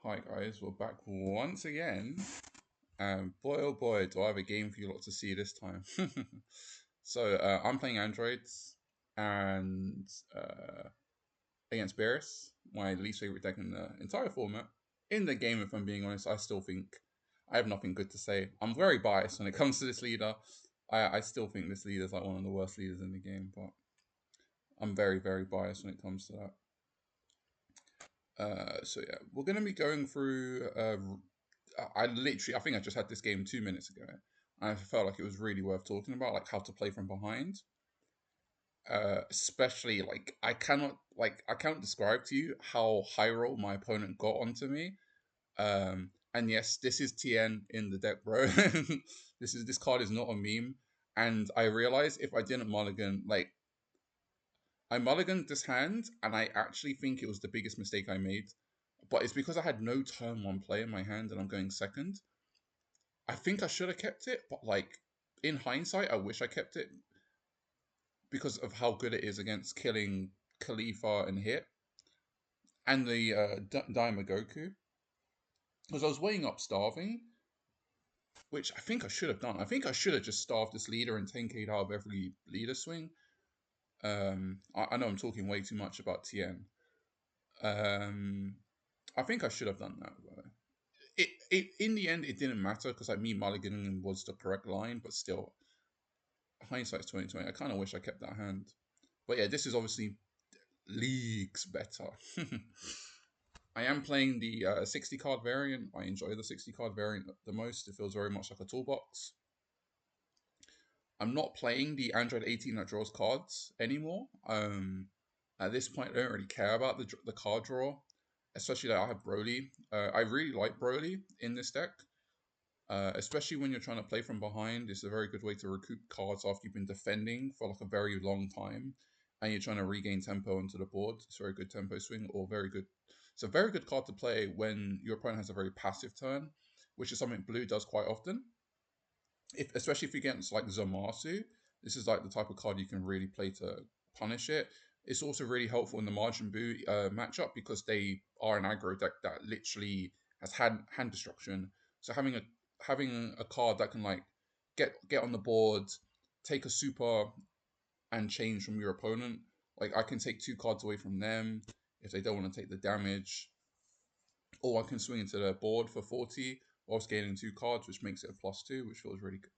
Hi guys, we're back once again. And boy oh boy, do I have a game for you lot to see this time. I'm playing Androids and against Beerus, my least favorite deck in the entire format. In the game, if I'm being honest, I still think I have nothing good to say. I'm very biased when it comes to this leader. I still think this leader is like one of the worst leaders in the game, but I'm very biased when it comes to that. We're gonna be going through. I think I just had this game 2 minutes ago, and I felt like it was really worth talking about, like how to play from behind. Especially I cannot describe to you how high roll my opponent got onto me. And yes, this is Tien in the deck, bro. This card is not a meme, and I realized if I didn't mulligan, like I mulliganed this hand, and I actually think it was the biggest mistake I made. But it's because I had no turn one play in my hand, and I'm going second. I think I should have kept it, but like in hindsight, I wish I kept it because of how good it is against killing Khalifa and Hit and the Goku. Because I was weighing up starving, which I think I should have done. I think I should have just starved this leader and 10k'd out of every leader swing. I know I'm talking way too much about Tien. Um, I think I should have done that. It in the end, it didn't matter because like me mulliganing was the correct line, but still, hindsight's 2020. I kind of wish I kept that hand. But yeah, this is obviously leagues better. I am playing the 60 card variant. I enjoy the 60 card variant the most. It feels very much like a toolbox. I'm not playing the Android 18 that draws cards anymore. At this point, I don't really care about the card draw, especially that I have Broly. I really like Broly in this deck, especially when you're trying to play from behind. It's a very good way to recoup cards after you've been defending for like a very long time, and you're trying to regain tempo onto the board. It's a very good tempo swing, or very good. It's a very good card to play when your opponent has a very passive turn, which is something Blue does quite often. Especially if you're against like Zamasu, this is like the type of card you can really play to punish it. It's also really helpful in the Margin Boo matchup because they are an aggro deck that literally has hand destruction. So having a card that can like get on the board, take a super, and change from your opponent. Like I can take two cards away from them if they don't want to take the damage, or I can swing into their board for 40 whilst gaining two cards, which makes it a +2, which feels really good.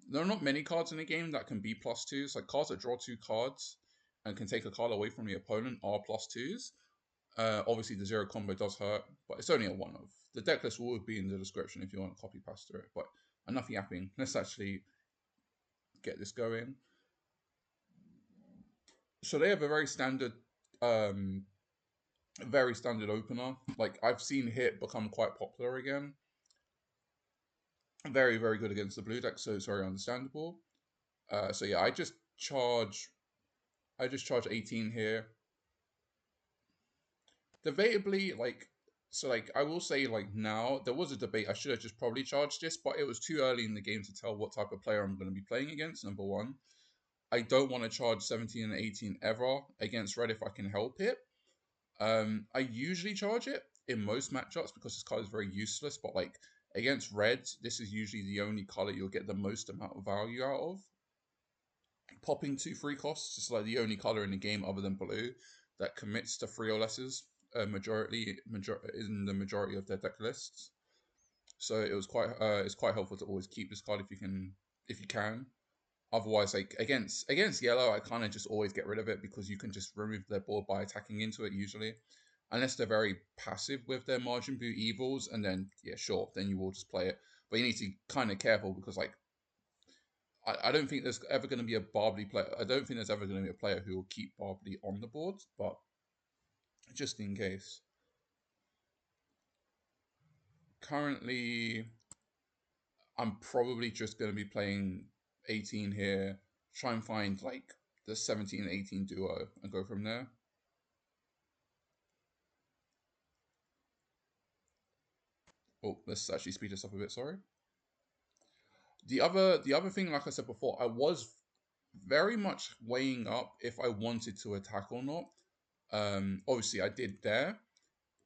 There are not many cards in the game that can be +2s. Like cards that draw two cards and can take a card away from the opponent are +2s. Obviously, the zero combo does hurt, but it's only a one of. The deck list will be in the description if you want to copy paste through it. But enough yapping. Let's actually get this going. So they have a um, very standard opener. Like I've seen Hit become quite popular again. Very good against the blue deck, so it's very understandable. So yeah, I just charge 18 here. Debatably, I will say, like, now there was a debate. I should have just probably charged this, but it was too early in the game to tell what type of player I'm going to be playing against. Number one, I don't want to charge 17 and 18 ever against red if I can help it. I usually charge it in most matchups because this card is very useless, but like against red, this is usually the only color you'll get the most amount of value out of. Popping 2 free costs is like the only color in the game other than blue that commits to 3 or lesses in the majority of their deck lists. So it's quite helpful to always keep this card if you can. Otherwise, like against yellow, I kind of just always get rid of it because you can just remove their board by attacking into it usually, unless they're very passive with their margin boot evils, and then yeah, sure, then you will just play it. But you need to be kind of careful because like I don't think there's ever going to be a Barbly player. I don't think there's ever going to be a player who will keep Barbly on the board, but just in case. Currently, I'm probably just going to be playing 18 here, try and find like the 17-18 duo and go from there. Oh, let's actually speed this up a bit, sorry. The other thing, like I said before, I was very much weighing up if I wanted to attack or not. Obviously I did there.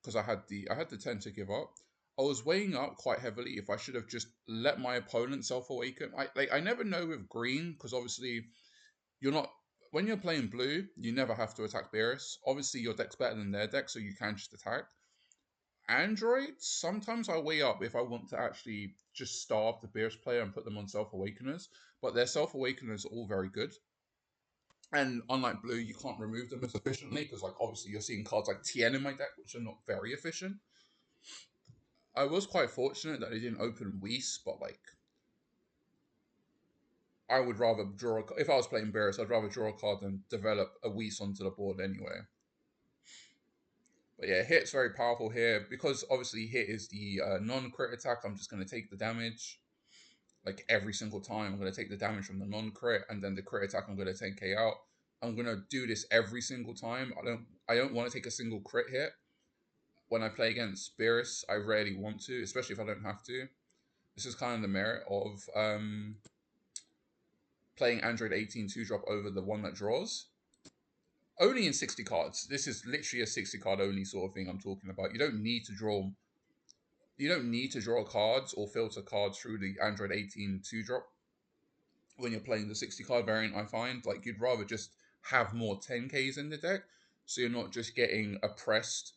because I had the 10 to give up. I was weighing up quite heavily if I should have just let my opponent self awaken. I never know with green because obviously you're not when you're playing blue, you never have to attack Beerus. Obviously your deck's better than their deck, so you can just attack. Android, sometimes I weigh up if I want to actually just starve the Beerus player and put them on self awakeners, but their self awakeners are all very good. And unlike blue, you can't remove them as efficiently because, like, obviously you're seeing cards like Tien in my deck, which are not very efficient. I was quite fortunate that I didn't open Whis, but like, I would rather draw if I was playing Beerus, I'd rather draw a card than develop a Whis onto the board anyway. But yeah, hit's very powerful here because obviously hit is the non-crit attack. I'm just going to take the damage like every single time. I'm going to take the damage from the non-crit and then the crit attack I'm going to 10k out. I'm going to do this every single time. I don't want to take a single crit hit. When I play against Beerus, I rarely want to, especially if I don't have to. This is kind of the merit of playing Android 18 2-drop over the one that draws. Only in 60 cards. This is literally a 60 card only sort of thing I'm talking about. You don't need to draw cards or filter cards through the Android 18 2-drop when you're playing the 60 card variant. I find like you'd rather just have more 10Ks in the deck so you're not just getting oppressed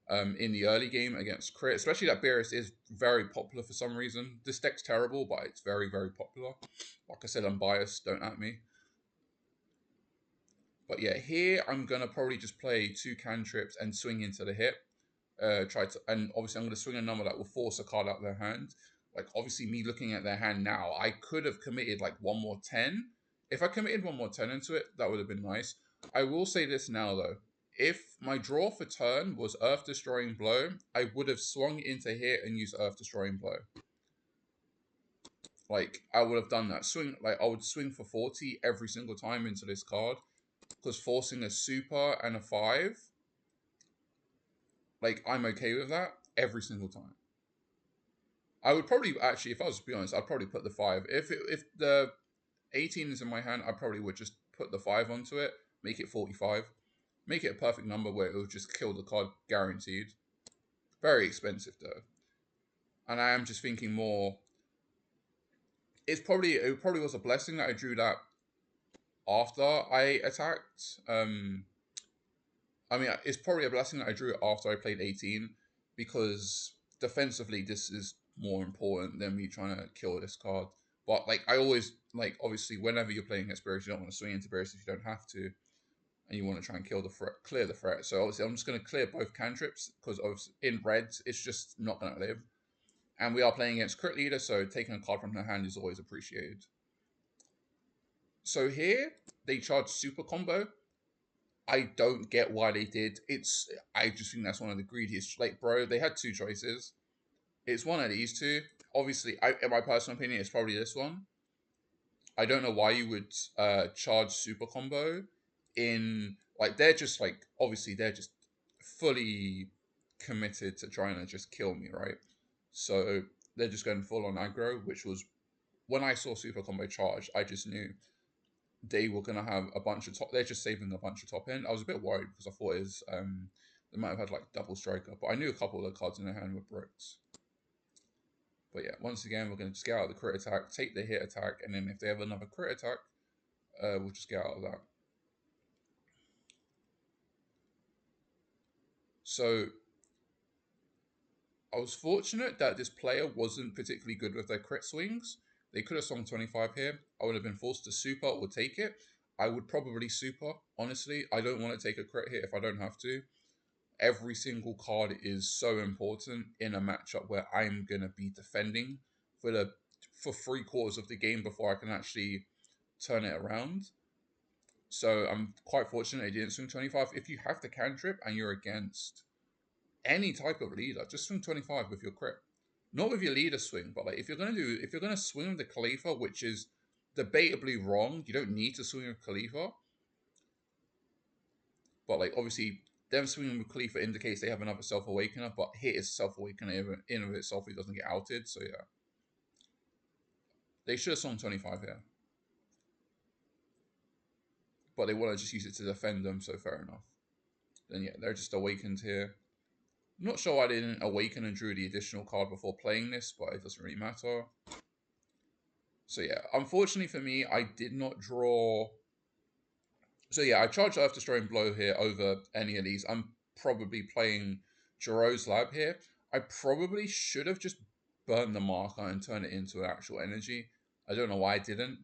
in the early game against crit, especially that Beerus is very popular for some reason. This deck's terrible, but it's very, very popular. Like I said, I'm biased, don't at me. But yeah, here I'm going to probably just play 2 cantrips and swing into the hit. And obviously I'm going to swing a number that will force a card out of their hand. Like, obviously me looking at their hand now, I could have committed like one more 10. If I committed one more 10 into it, that would have been nice. I will say this now though. If my draw for turn was Earth Destroying Blow, I would have swung into hit and used Earth Destroying Blow. Like, I would have done that. I would swing for 40 every single time into this card. Because forcing a super and a 5, like, I'm okay with that every single time. I would probably, actually, if I was to be honest, I'd probably put the 5. If the 18 is in my hand, I probably would just put the 5 onto it, make it 45. Make it a perfect number where it will just kill the card guaranteed. Very expensive though. And I am just thinking more, it probably was a blessing that I drew that after I attacked. I mean, it's probably a blessing that I drew it after I played 18 because defensively this is more important than me trying to kill this card. But like, I always, like, obviously whenever you're playing against Beerus, you don't want to swing into Beerus if you don't have to, and you want to try and kill the threat, clear the threat. So obviously I'm just going to clear both cantrips because in red it's just not going to live. And we are playing against Crit Leader, so taking a card from her hand is always appreciated. So here they charge super combo. I don't get why they did. I just think that's one of the greediest. Like, bro, they had 2 choices. It's one of these 2. Obviously, in my personal opinion, it's probably this one. I don't know why you would charge super combo in, like, they're just like, obviously they're just fully committed to trying to just kill me, right? So they're just going full on aggro, which was, when I saw super combo charge, I just knew they were going to have a bunch of top. They're just saving a bunch of top end. I was a bit worried because I thought they might have had like double striker, but I knew a couple of the cards in their hand were bricks. But yeah, once again, we're going to just get out of the crit attack, take the hit attack, and then if they have another crit attack, we'll just get out of that. So I was fortunate that this player wasn't particularly good with their crit swings. They could have swung 25 here. I would have been forced to super or take it. I would probably super, honestly. I don't want to take a crit hit if I don't have to. Every single card is so important in a matchup where I'm going to be defending for 3/4 of the game before I can actually turn it around. So I'm quite fortunate I didn't swing 25. If you have the cantrip and you're against any type of leader, just swing 25 with your crit. Not with your leader swing, but like if you're gonna swing with the Khalifa, which is debatably wrong, you don't need to swing with Khalifa. But like obviously them swinging with Khalifa indicates they have another self-awakener, but hit is self-awakener in of itself, he doesn't get outed, so yeah. They should have swung 25 here. But they want to just use it to defend them, so fair enough. Then yeah, they're just awakened here. I'm not sure why I didn't awaken and drew the additional card before playing this, but it doesn't really matter. So yeah, unfortunately for me, I did not draw. So yeah, I charged Earth Destroying Blow here over any of these. I'm probably playing Gero's Lab here. I probably should have just burned the marker and turned it into an actual energy. I don't know why I didn't.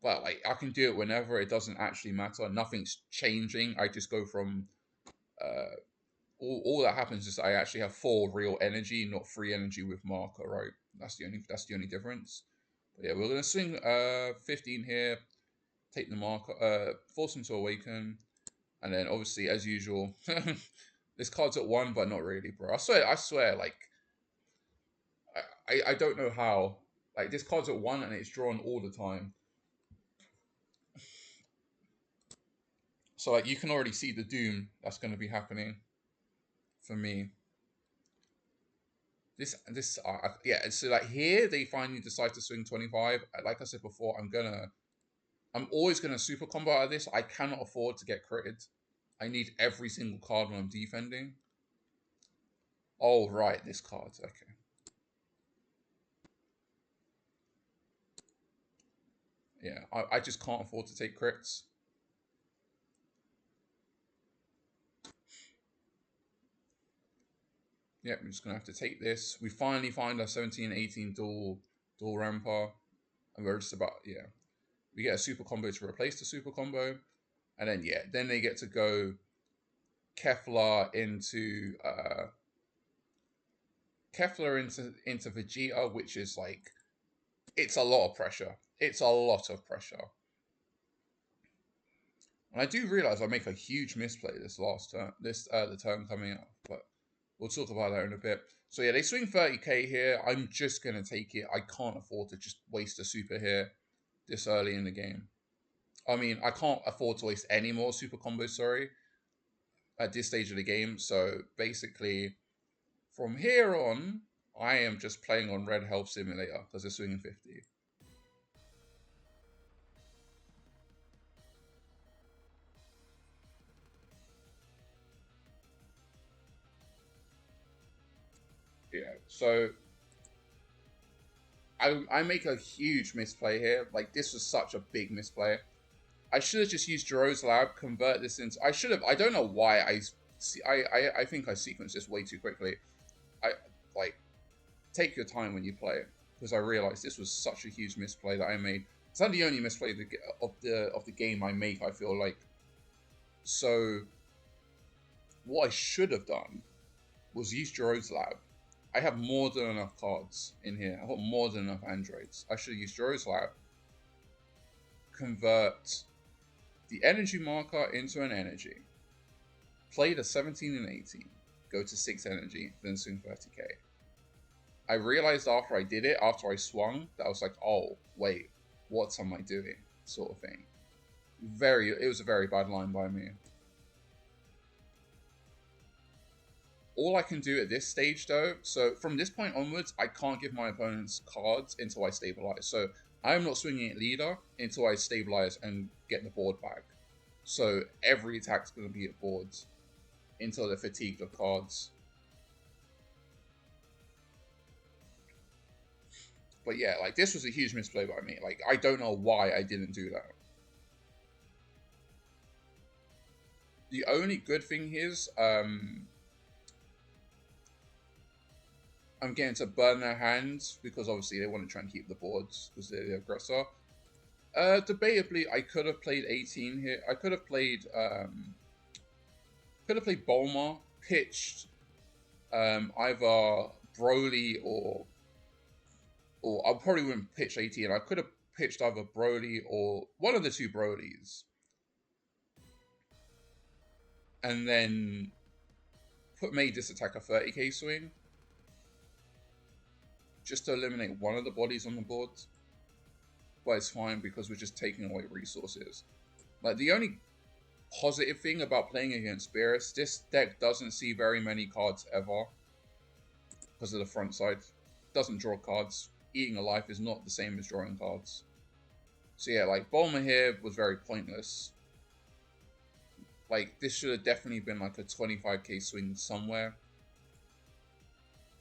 But like I can do it whenever. It doesn't actually matter. Nothing's changing. I just go from all that happens is I actually have 4 real energy, not 3 energy with marker, right? That's the only difference. But yeah, we're gonna swing 15 here, take the marker, force him to awaken, and then obviously as usual, this card's at 1, but not really, bro. I swear, like I don't know how. Like this card's at 1 and it's drawn all the time. So like you can already see the doom that's gonna be happening for me. This yeah. So like here they finally decide to swing 25. Like I said before, I'm always gonna super combo out of this. I cannot afford to get critted. I need every single card when I'm defending. Oh right, this card. Okay. Yeah, I just can't afford to take crits. Yeah, we're just gonna have to take this. We finally find our 17 18 dual ramper, and we're just about we get a super combo to replace the super combo, and then then they get to go Kefla into Vegeta, which is like it's a lot of pressure. It's a lot of pressure. And I do realize I make a huge misplay this last turn, the turn coming up, but we'll talk about that in a bit. So yeah, they swing 30k here. I'm just gonna take it. I can't afford to just waste a super here this early in the game. I mean, I can't afford to waste any more super combos, sorry, at this stage of the game. So basically, from here on, I am just playing on Red Health Simulator because they're swinging 50. Yeah, so I make a huge misplay here. Like, this was such a big misplay. I should have just used Gero's Lab, convert this into... I should have... I don't know why I think I sequenced this way too quickly. Like, take your time when you play it, because I realized this was such a huge misplay that I made. It's not the only misplay of the game I make, I feel like. So, what I should have done was use Gero's Lab. I have more than enough cards in here. I've got more than enough androids. I should have used Gero's Lab, convert the energy marker into an energy, play the 17 and 18, go to 6 energy, then swing 30k. I realized after I did it, after I swung, that I was like, oh, wait, what am I doing? Sort of thing. It was a very bad line by me. All I can do at this stage, though, so from this point onwards, I can't give my opponents cards until I stabilize. So I'm not swinging at leader until I stabilize and get the board back. So every attack's going to be at boards until they're fatigued of cards. But yeah, like this was a huge misplay by me. Like I don't know why I didn't do that. The only good thing is, I'm getting to burn their hands because obviously they want to try and keep the boards because they're the aggressor. Debatably, I could have played 18 here. I could have played Bulma, pitched either Broly or I probably wouldn't pitch 18. I could have pitched either Broly or one of the 2 Brolys, and then made this attack a 30k swing just to eliminate one of the bodies on the board. But it's fine because we're just taking away resources. Like the only positive thing about playing against Beerus, this deck doesn't see very many cards ever because of the front side. Doesn't draw cards. Eating a life is not the same as drawing cards. So yeah, like Bulma here was very pointless. Like this should have definitely been like a 25k swing somewhere.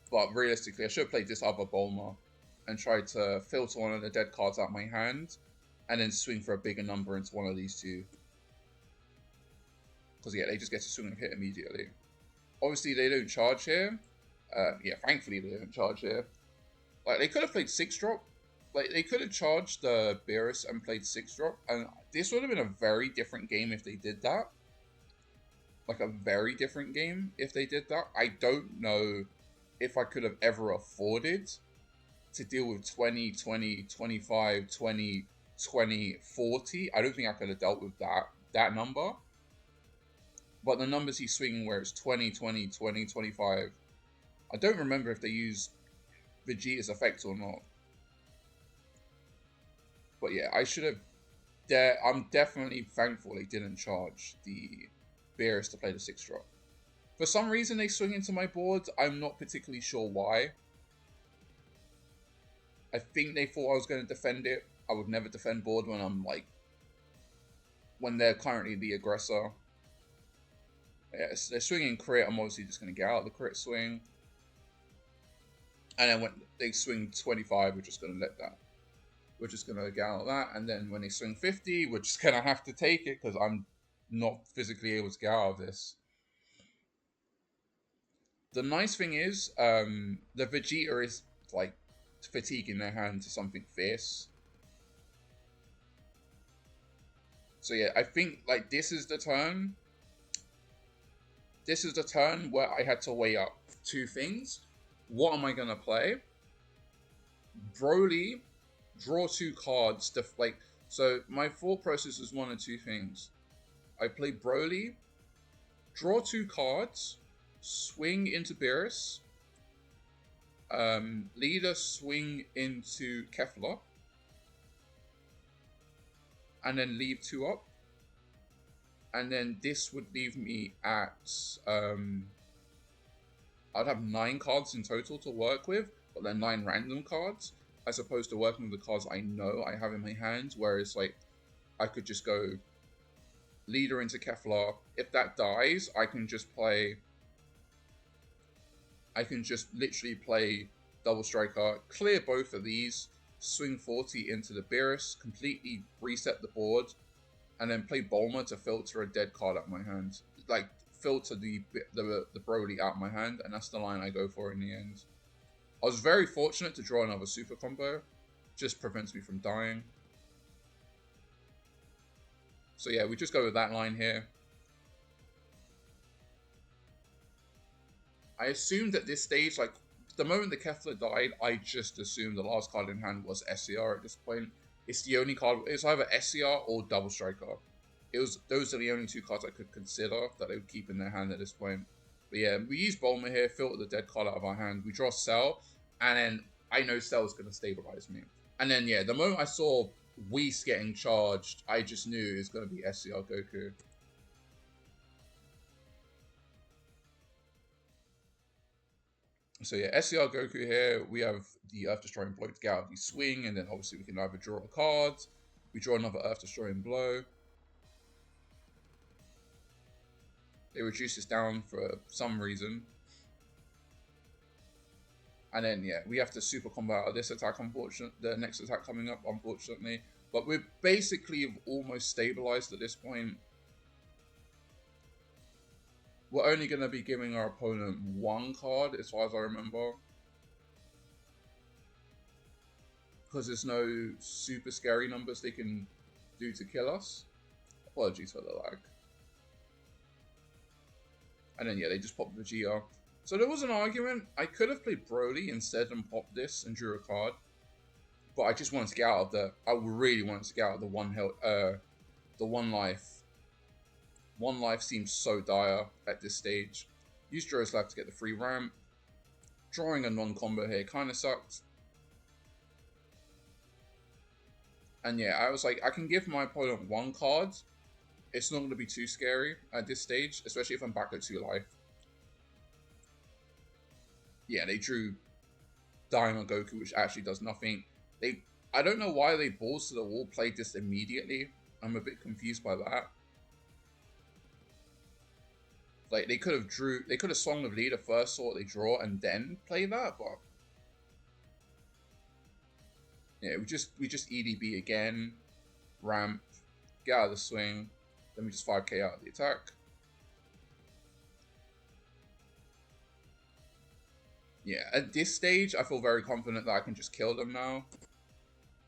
But realistically, I should have played this other Bulma and tried to filter one of the dead cards out my hand and then swing for a bigger number into one of these two. Because, yeah, they just get to swing and hit immediately. Obviously, they don't charge here. Yeah, thankfully, they don't charge here. Like, they could have played 6-drop. Like, they could have charged the Beerus and played 6-drop. And this would have been a very different game if they did that. Like, a very different game if they did that. I don't know if I could have ever afforded to deal with 20, 20, 25, 20, 20, 40. I don't think I could have dealt with that number. But the numbers he's swinging where it's 20, 20, 20, 25. I don't remember if they used Vegeta's effect or not. But yeah, I should have... I'm definitely thankful they didn't charge the Beerus to play the 6-drop. For some reason, they swing into my board. I'm not particularly sure why. I think they thought I was going to defend it. I would never defend board when I'm like... when they're currently the aggressor. Yeah, so they're swinging crit. I'm obviously just going to get out of the crit swing. And then when they swing 25, we're just going to let that. We're just going to get out of that. And then when they swing 50, we're just going to have to take it because I'm not physically able to get out of this. The nice thing is, the Vegeta is like fatiguing their hand to something fierce. So yeah, I think like this is the turn. This is the turn where I had to weigh up two things. What am I going to play? Broly, draw 2 cards. So my thought process is one of two things. I play Broly, draw 2 cards, swing into Beerus, leader swing into Kefla, and then leave 2 up. And then this would leave me at, I'd have 9 cards in total to work with, but they're 9 random cards, as opposed to working with the cards I know I have in my hands, whereas like, I could just go leader into Kefla. If that dies, I can just literally play Double Striker, clear both of these, swing 40 into the Beerus, completely reset the board, and then play Bulma to filter a dead card out my hand. Like, filter the Broly out my hand, and that's the line I go for in the end. I was very fortunate to draw another super combo. Just prevents me from dying. So yeah, we just go with that line here. I assumed at this stage, like, the moment the Kefla died, I just assumed the last card in hand was SCR at this point. It's the only card, it's either SCR or Double Striker. Those are the only 2 cards I could consider that they would keep in their hand at this point. But yeah, we use Bulma here, filter the dead card out of our hand. We draw Cell, and then I know Cell is going to stabilize me. And then yeah, the moment I saw Whis getting charged, I just knew it was going to be SCR Goku. So yeah, SCR Goku here, we have the Earth Destroying Blow to get out of the swing, and then obviously we can either draw a card, we draw another Earth Destroying Blow. They reduce this down for some reason. And then yeah, we have to super combo out of this attack, unfortunately. The next attack coming up, unfortunately. But we're basically almost stabilized at this point. We're only going to be giving our opponent 1 card, as far as I remember. Because there's no super scary numbers they can do to kill us. Apologies for the lag. And then, yeah, they just popped Vegeta. So there was an argument. I could have played Broly instead and popped this and drew a card. But I just wanted to get out of the... I really wanted to get out of the 1 health, the 1 life. 1 life seems so dire at this stage. Use Gero's Life to get the free ramp. Drawing a non-combo here kind of sucked. And yeah, I was like, I can give my opponent 1 card. It's not going to be too scary at this stage, especially if I'm back at 2 life. Yeah, they drew Daima Goku, which actually does nothing. I don't know why they balls to the wall played this immediately. I'm a bit confused by that. Like they could have swung with leader first, saw what they draw, and then play that. But yeah, we just EDB again, ramp, get out of the swing, then we just 5k out of the attack. Yeah, at this stage, I feel very confident that I can just kill them now.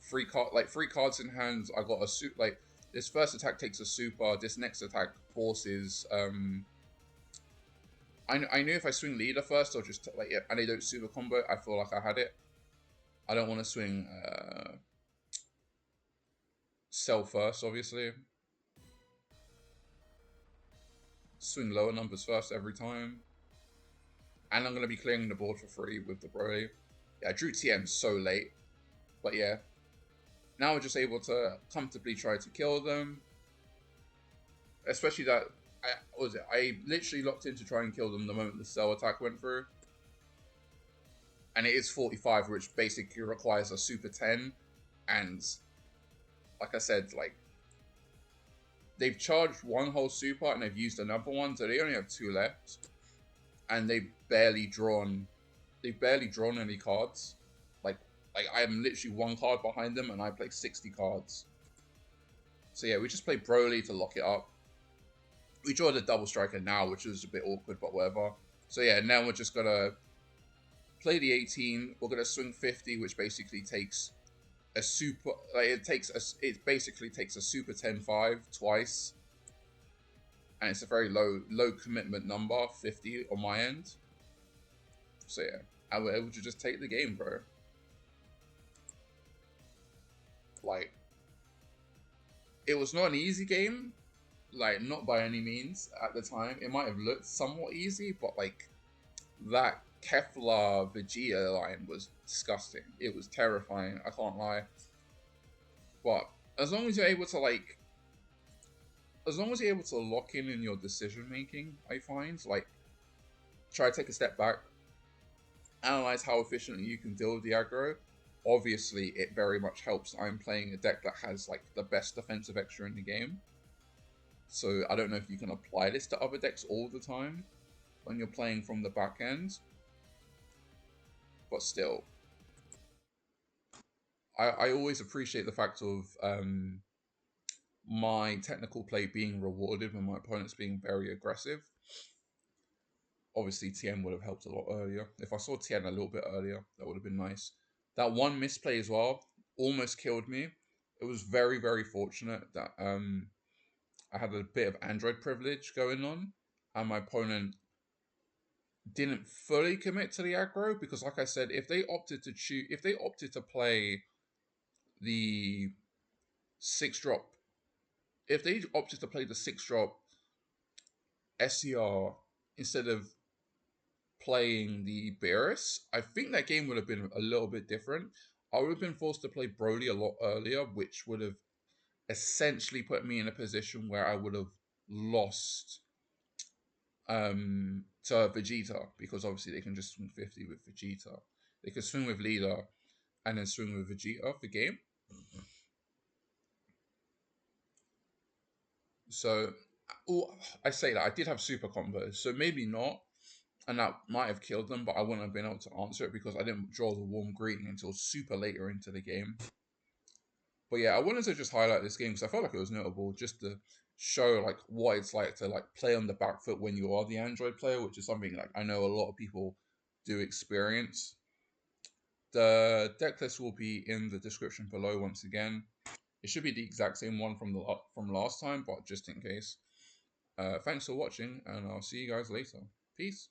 Three cards in hand. I got a suit. Like this first attack takes a super. This next attack forces. I knew if I swing leader first, or just like and they don't super combo, I feel like I had it. I don't want to swing Cell first, obviously. Swing lower numbers first every time. And I'm going to be clearing the board for free with the Broly. Yeah, I drew Tien so late. But yeah. Now we're just able to comfortably try to kill them. Especially that, I literally locked in to try and kill them the moment the Cell attack went through. And it is 45, which basically requires a super 10. And like I said, like, they've charged one whole super and they've used another one, so they only have 2 left. And they've barely drawn any cards. Like I am literally 1 card behind them, and I play 60 cards. So yeah, we just play Broly to lock it up. We draw the double striker now, which is a bit awkward, but whatever. So yeah, now we're just gonna play the 18. We're gonna swing 50, which basically takes a super. Like it basically takes a super 10-5 twice. And it's a very low commitment number, 50 on my end. So yeah, I was able to just take the game, bro. Like, it was not an easy game, like not by any means at the time. It might have looked somewhat easy, but like that Kefla Vegeta line was disgusting. It was terrifying, I can't lie. But as long as you're able to lock in your decision making, I find, like, try to take a step back, analyze how efficiently you can deal with the aggro. Obviously, it very much helps. I'm playing a deck that has like the best defensive extra in the game, so I don't know if you can apply this to other decks all the time when you're playing from the back end, but still, I always appreciate the fact of my technical play being rewarded when my opponent's being very aggressive. Obviously, Tien would have helped a lot earlier. If I saw Tien a little bit earlier, that would have been nice. That one misplay as well almost killed me. It was very, very fortunate that I had a bit of Android privilege going on, and my opponent didn't fully commit to the aggro, because like I said, if they opted to play the 6-drop, if they opted to play the 6-drop SCR instead of playing the Beerus, I think that game would have been a little bit different. I would have been forced to play Broly a lot earlier, which would have essentially put me in a position where I would have lost to Vegeta, because obviously they can just swing 50 with Vegeta. They could swing with leader and then swing with Vegeta for game. So, I say that I did have super combos, so maybe not, and that might have killed them, but I wouldn't have been able to answer it because I didn't draw the warm greeting until super later into the game. But yeah, I wanted to just highlight this game because I felt like it was notable, just to show like what it's like to like play on the back foot when you are the Android player, which is something like I know a lot of people do experience. The deck list will be in the description below once again. It should be the exact same one from last time, but just in case. Thanks for watching, and I'll see you guys later. Peace.